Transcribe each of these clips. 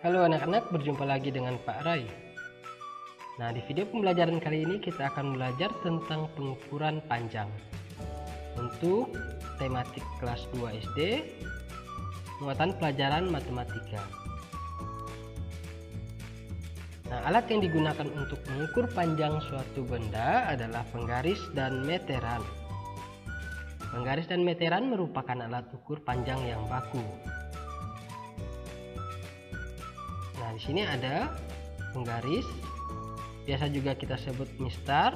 Halo anak-anak, berjumpa lagi dengan Pak Rai. Nah, di video pembelajaran kali ini kita akan belajar tentang pengukuran panjang untuk tematik kelas 2 SD, muatan pelajaran matematika. Nah, alat yang digunakan untuk mengukur panjang suatu benda adalah penggaris dan meteran. Penggaris dan meteran merupakan alat ukur panjang yang baku. Nah, di sini ada penggaris, biasa juga kita sebut mistar.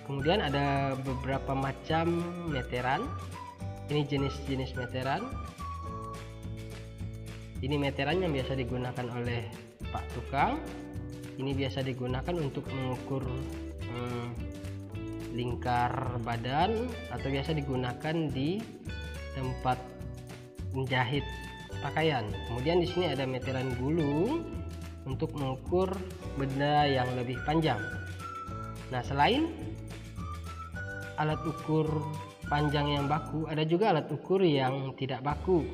Kemudian ada beberapa macam meteran. Ini jenis-jenis meteran. Ini meteran yang biasa digunakan oleh Pak Tukang. Ini biasa digunakan untuk mengukur lingkar badan atau biasa digunakan di tempat menjahit pakaian. Kemudian di sini ada meteran gulung untuk mengukur benda yang lebih panjang. Nah, selain alat ukur panjang yang baku, ada juga alat ukur yang tidak baku.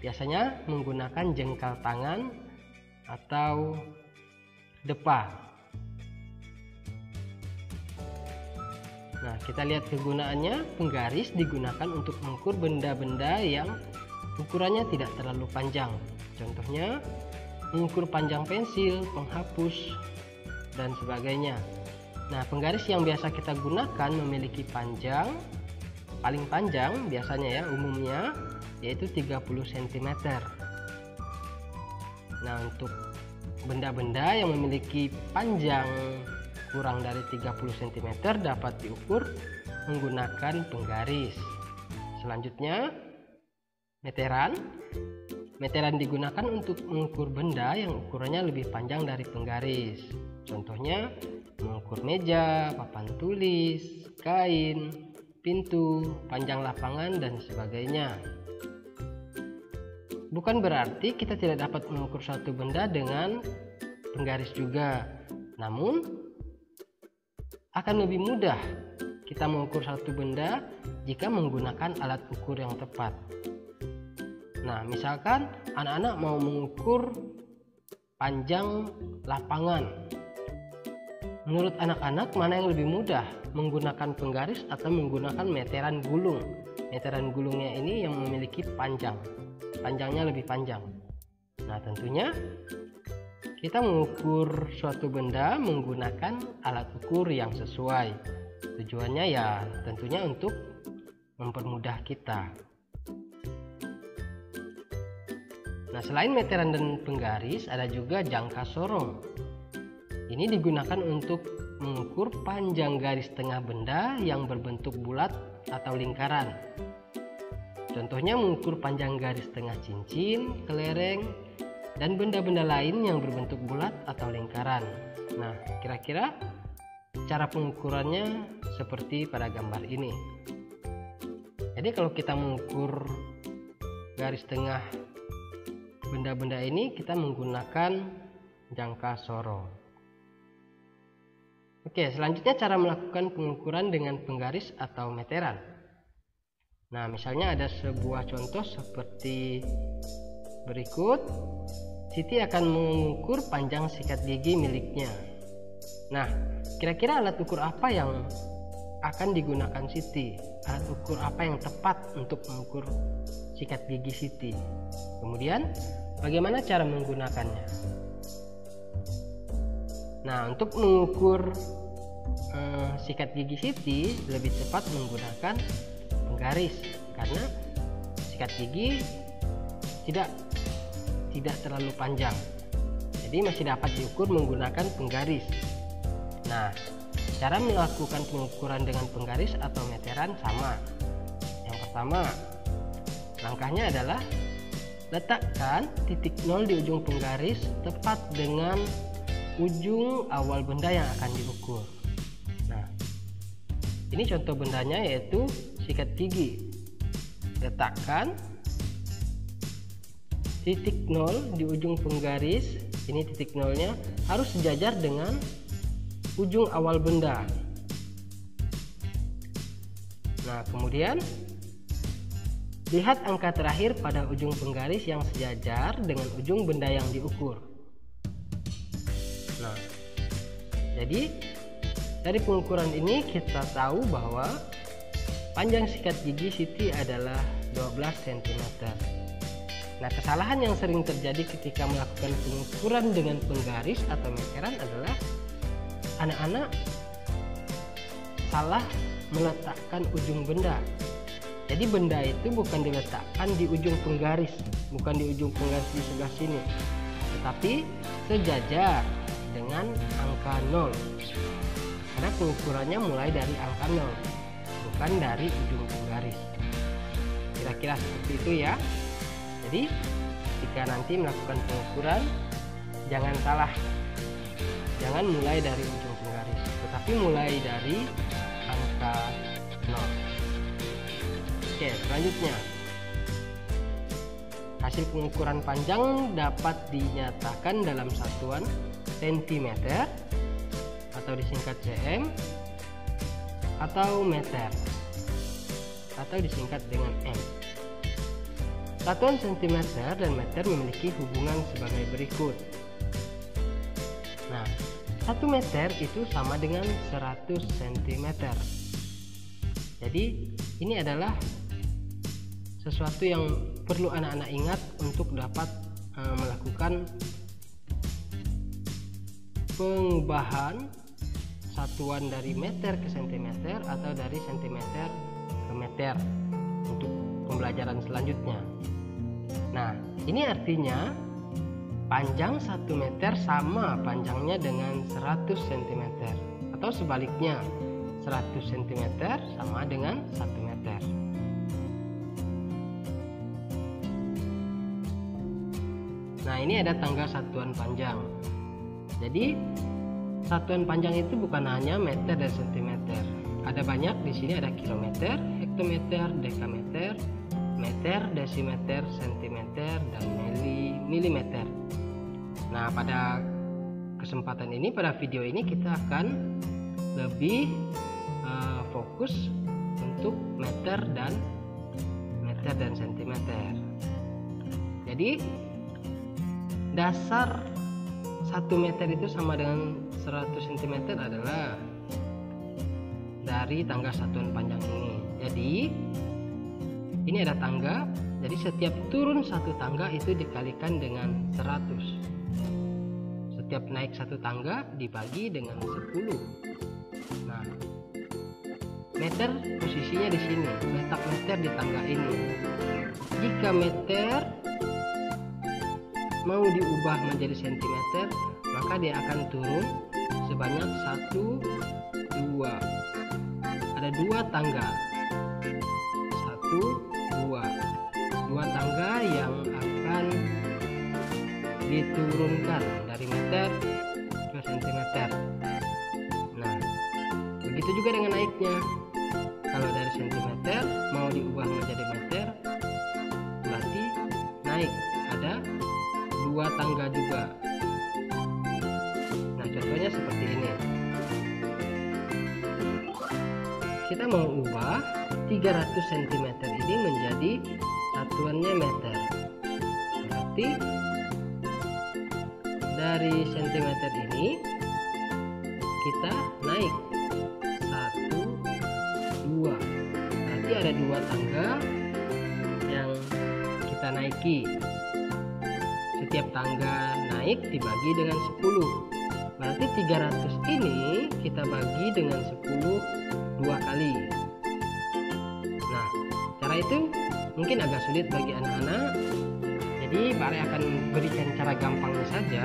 Biasanya menggunakan jengkal tangan atau depa. Nah, kita lihat kegunaannya. Penggaris digunakan untuk mengukur benda-benda yang ukurannya tidak terlalu panjang. Contohnya mengukur panjang pensil, penghapus, dan sebagainya. Nah, penggaris yang biasa kita gunakan memiliki panjang paling panjang biasanya ya umumnya yaitu 30 cm. Nah, untuk benda-benda yang memiliki panjang kurang dari 30 cm dapat diukur menggunakan penggaris. Selanjutnya meteran. Meteran digunakan untuk mengukur benda yang ukurannya lebih panjang dari penggaris. Contohnya mengukur meja, papan tulis, kain, pintu, panjang lapangan, dan sebagainya. Bukan berarti kita tidak dapat mengukur suatu benda dengan penggaris juga. Namun akan lebih mudah kita mengukur satu benda jika menggunakan alat ukur yang tepat. Nah, misalkan anak-anak mau mengukur panjang lapangan. Menurut anak-anak mana yang lebih mudah, menggunakan penggaris atau menggunakan meteran gulung? Meteran gulungnya ini yang memiliki panjangnya lebih panjang. Nah, tentunya kita mengukur suatu benda menggunakan alat ukur yang sesuai. Tujuannya ya tentunya untuk mempermudah kita. Nah, selain meteran dan penggaris, ada juga jangka sorong. Ini digunakan untuk mengukur panjang garis tengah benda yang berbentuk bulat atau lingkaran. Contohnya mengukur panjang garis tengah cincin, kelereng, dan benda-benda lain yang berbentuk bulat atau lingkaran. Nah, kira-kira cara pengukurannya seperti pada gambar ini. Jadi kalau kita mengukur garis tengah benda-benda ini, kita menggunakan jangka sorong. Oke, selanjutnya cara melakukan pengukuran dengan penggaris atau meteran. Nah, misalnya ada sebuah contoh seperti berikut. Siti akan mengukur panjang sikat gigi miliknya. Nah, kira-kira alat ukur apa yang akan digunakan Siti? Alat ukur apa yang tepat untuk mengukur sikat gigi Siti? Kemudian bagaimana cara menggunakannya? Nah, untuk mengukur sikat gigi Siti lebih tepat menggunakan penggaris karena sikat gigi tidak terlalu panjang, jadi masih dapat diukur menggunakan penggaris. Nah, cara melakukan pengukuran dengan penggaris atau meteran sama. Yang pertama, langkahnya adalah letakkan titik 0 di ujung penggaris tepat dengan ujung awal benda yang akan diukur. Nah, ini contoh bendanya yaitu sikat gigi. Letakkan titik 0 di ujung penggaris. Ini titik 0-nya harus sejajar dengan ujung awal benda. Nah, kemudian Lihat angka terakhir pada ujung penggaris yang sejajar dengan ujung benda yang diukur. Nah, jadi dari pengukuran ini kita tahu bahwa panjang sikat gigi Siti adalah 12 cm. Nah, kesalahan yang sering terjadi ketika melakukan pengukuran dengan penggaris atau meteran adalah anak-anak salah meletakkan ujung benda. Jadi benda itu bukan diletakkan di ujung penggaris, bukan di ujung penggaris di sebelah sini, tetapi sejajar dengan angka 0. Karena pengukurannya mulai dari angka 0, bukan dari ujung penggaris. Kira-kira seperti itu ya. Jadi jika nanti melakukan pengukuran, jangan salah, jangan mulai dari ujung penggaris, tetapi mulai dari angka 0. Oke, selanjutnya hasil pengukuran panjang dapat dinyatakan dalam satuan cm atau disingkat cm atau meter atau disingkat dengan m. Satuan cm dan meter memiliki hubungan sebagai berikut. Nah, 1 meter itu sama dengan 100 cm. Jadi ini adalah sesuatu yang perlu anak-anak ingat untuk dapat melakukan pengubahan satuan dari meter ke sentimeter atau dari sentimeter ke meter untuk pembelajaran selanjutnya. Nah, ini artinya panjang 1 meter sama panjangnya dengan 100 cm atau sebaliknya 100 cm sama dengan 1 meter. Nah, ini ada tangga satuan panjang. Jadi satuan panjang itu bukan hanya meter dan sentimeter. Ada banyak di sini, ada kilometer, hektometer, dekameter, meter, desimeter, sentimeter, dan milimeter. Nah, pada kesempatan ini, pada video ini kita akan lebih fokus untuk meter dan sentimeter. Jadi dasar 1 meter itu sama dengan 100 cm adalah dari tangga satuan panjang ini. Jadi ini ada tangga, jadi setiap turun satu tangga itu dikalikan dengan 100. Setiap naik satu tangga dibagi dengan 10. Nah, meter posisinya di sini, letak meter di tangga ini. Jika meter mau diubah menjadi sentimeter, maka dia akan turun sebanyak 1, 2. Ada 2 tangga, 1, 2 tangga yang akan diturunkan dari meter ke sentimeter. Nah, begitu juga dengan naiknya. Kalau dari sentimeter mau diubah menjadi meter, berarti naik ada 2 tangga juga. Nah, contohnya seperti ini. Kita mau ubah 300 cm ini menjadi satuannya meter. Berarti dari sentimeter ini kita naik 1, 2. Berarti ada 2 tangga yang kita naiki. Setiap tangga naik dibagi dengan 10. Berarti 300 ini kita bagi dengan 10 2 kali. Nah, cara itu mungkin agak sulit bagi anak-anak. Jadi Pak Ari akan berikan cara gampangnya saja.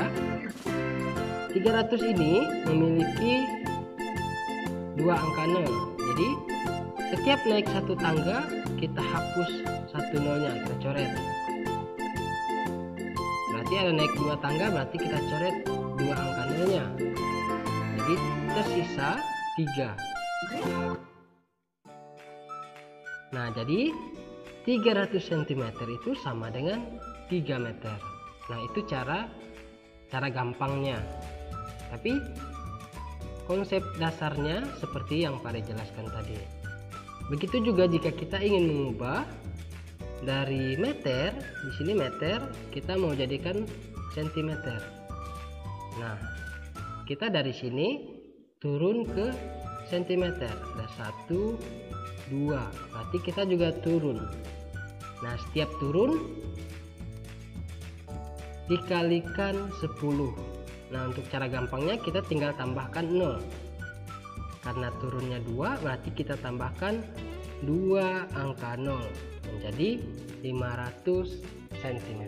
300 ini memiliki 2 angka 0. Jadi setiap naik satu tangga kita hapus 1 nolnya, kita coret. Berarti ada naik 2 tangga, berarti kita coret 2 angka nolnya. Jadi tersisa 3. Nah, jadi 300 cm itu sama dengan 3 meter. Nah, itu cara gampangnya. Tapi konsep dasarnya seperti yang Pak Ari jelaskan tadi. Begitu juga jika kita ingin mengubah dari meter, di sini meter, kita mau jadikan sentimeter. Nah, kita dari sini turun ke sentimeter. Ada 1, 2, berarti kita juga turun. Nah, setiap turun dikalikan 10. Nah, untuk cara gampangnya kita tinggal tambahkan 0. Karena turunnya 2, berarti kita tambahkan 2 angka 0 menjadi 500 cm.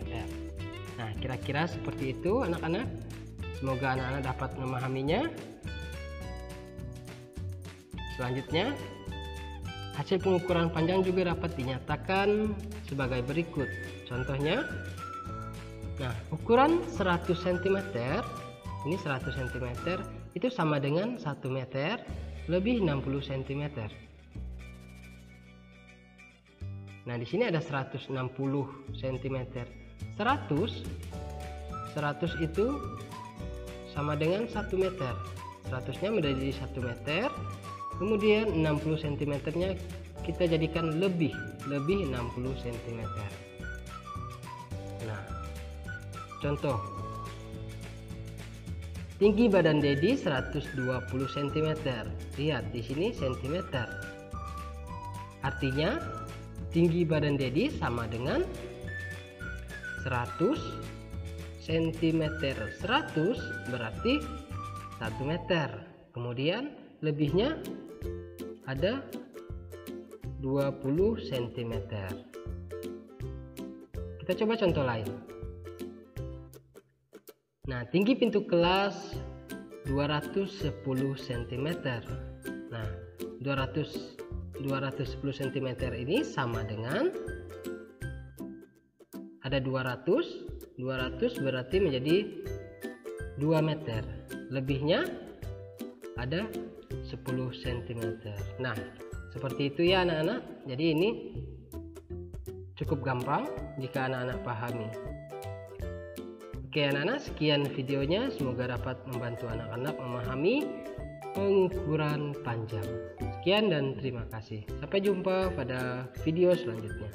Nah, kira-kira seperti itu anak-anak. Semoga anak-anak dapat memahaminya. Selanjutnya, hasil pengukuran panjang juga dapat dinyatakan sebagai berikut. Contohnya, nah, ukuran 100 cm, ini 100 cm itu sama dengan 1 meter lebih 60 cm. Nah, di sini ada 160 cm. 100 itu sama dengan 1 meter. 100-nya menjadi 1 meter. Kemudian 60 cm-nya kita jadikan lebih 60 cm. Nah, contoh. Tinggi badan Dedi 120 cm. Lihat di sini cm. Artinya tinggi badan Dedi sama dengan 100 cm. 100 berarti 1 meter. Kemudian lebihnya ada 20 cm. Kita coba contoh lain. Nah, tinggi pintu kelas 210 cm. Nah, 210 cm ini sama dengan ada 200 berarti menjadi 2 meter. Lebihnya ada 10 cm. Nah, seperti itu ya anak-anak. Jadi ini cukup gampang jika anak-anak pahami. Oke anak-anak, sekian videonya. Semoga dapat membantu anak-anak memahami pengukuran panjang. Sekian dan terima kasih. Sampai jumpa pada video selanjutnya.